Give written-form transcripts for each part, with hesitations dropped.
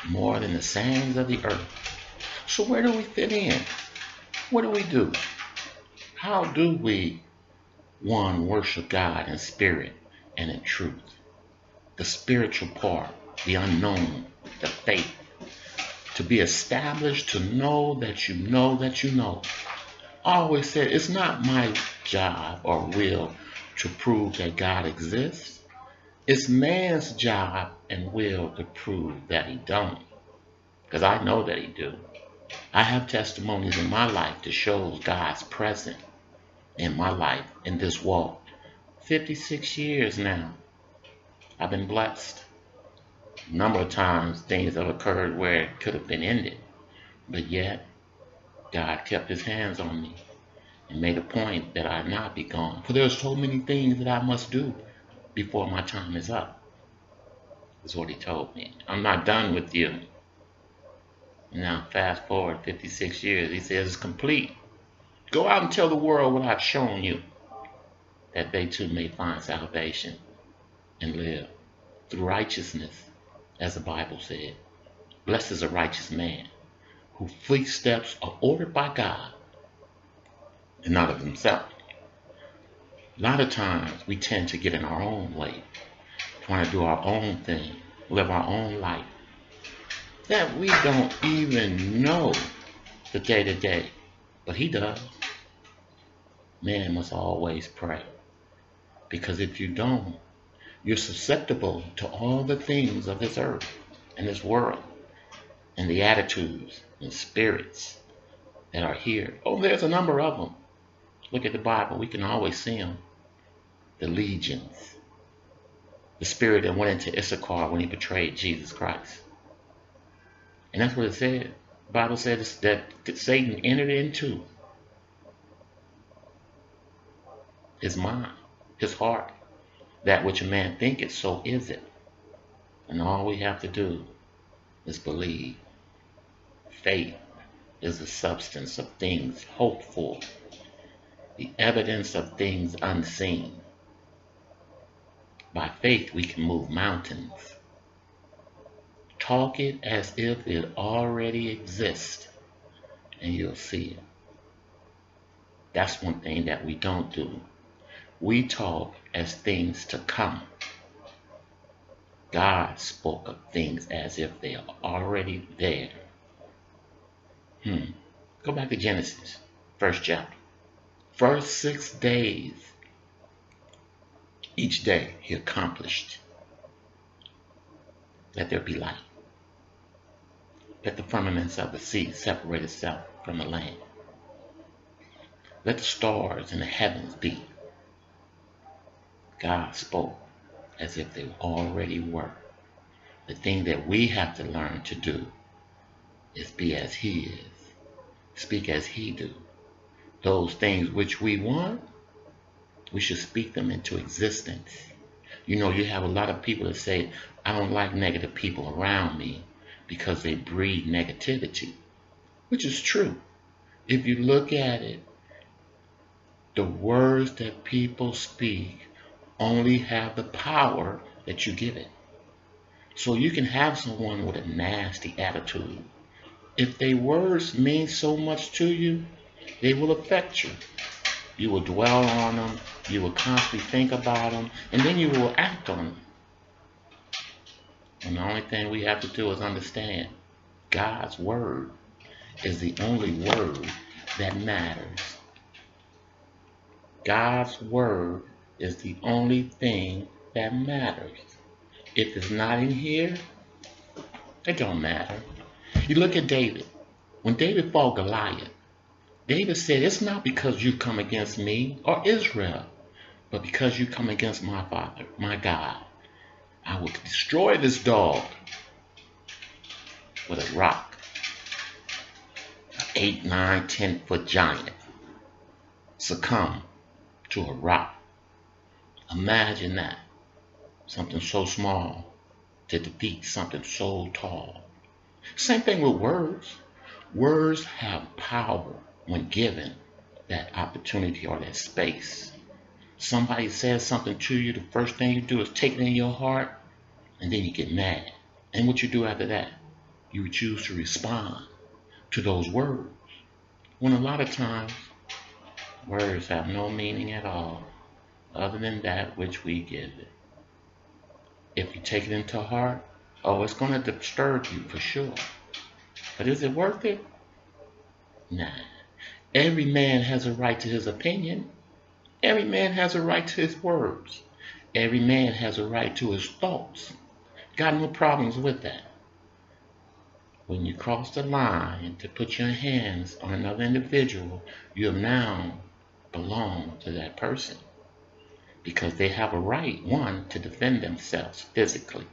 more than the sands of the earth. So where do we fit in? What do we do? How do we, one, worship God in spirit and in truth? The spiritual part, the unknown, the faith. To be established, to know that you know that you know. I always said it's not my job or will to prove that God exists. It's man's job and will to prove that he don't. Because I know that he do. I have testimonies in my life that shows God's presence in my life, in this walk. 56 years now. I've been blessed. A number of times things have occurred where it could have been ended. But yet, God kept his hands on me and made a point that I not be gone. For there are so many things that I must do before my time is up. Is what he told me. I'm not done with you. Now fast forward 56 years. He says it's complete. Go out and tell the world what I've shown you, that they too may find salvation and live through righteousness, as the Bible said. Blessed is a righteous man whose footsteps are ordered by God and not of himself. A lot of times we tend to get in our own way, trying to do our own thing, live our own life, that we don't even know the day-to-day, but he does. Man must always pray, because if you don't, you're susceptible to all the things of this earth and this world and the attitudes and spirits that are here. Oh, there's a number of them. Look at the Bible. We can always see them. The legions. The spirit that went into Issachar when he betrayed Jesus Christ. And that's what it said. The Bible said that Satan entered into his mind, his heart. That which a man thinketh, so is it. And all we have to do is believe. Faith is the substance of things hoped for, the evidence of things unseen. By faith we can move mountains. Talk it as if it already exists, and you'll see it. That's one thing that we don't do. We talk as things to come. God spoke of things as if they are already there. Go back to Genesis, first chapter. First 6 days, each day he accomplished. Let there be light. Let the firmaments of the sea separate itself from the land. Let the stars in the heavens be. God spoke as if they already were. The thing that we have to learn to do is be as he is. Speak as he do. Those things which we want, we should speak them into existence. You know, you have a lot of people that say, I don't like negative people around me because they breed negativity, which is true. If you look at it, the words that people speak only have the power that you give it. So you can have someone with a nasty attitude. If their words mean so much to you, they will affect you. You will dwell on them, you will constantly think about them, and then you will act on them. And the only thing we have to do is understand God's word is the only word that matters. God's word is the only thing that matters. If it's not in here, it don't matter. You look at David. When David fought Goliath, David said, it's not because you come against me or Israel, but because you come against my Father, my God. I will destroy this dog with a rock. An 8, 9, 10-foot giant succumb to a rock. Imagine that. Something so small to defeat something so tall. Same thing with words. Words have power when given that opportunity or that space. Somebody says something to you, the first thing you do is take it in your heart, and then you get mad. And what you do after that? you choose to respond to those words. When a lot of times, words have no meaning at all other than that which we give it. If you take it into heart, oh, it's going to disturb you for sure. But is it worth it? Nah. Every man has a right to his opinion. Every man has a right to his words. Every man has a right to his thoughts. Got no problems with that. When you cross the line to put your hands on another individual, you have now belong to that person. Because they have a right, one, to defend themselves physically,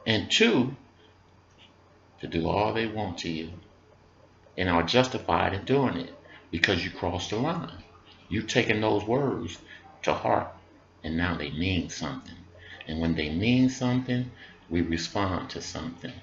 and two, to do all they want to you, and are justified in doing it because you crossed the line. You've taken those words to heart, and now they mean something. And when they mean something, we respond to something.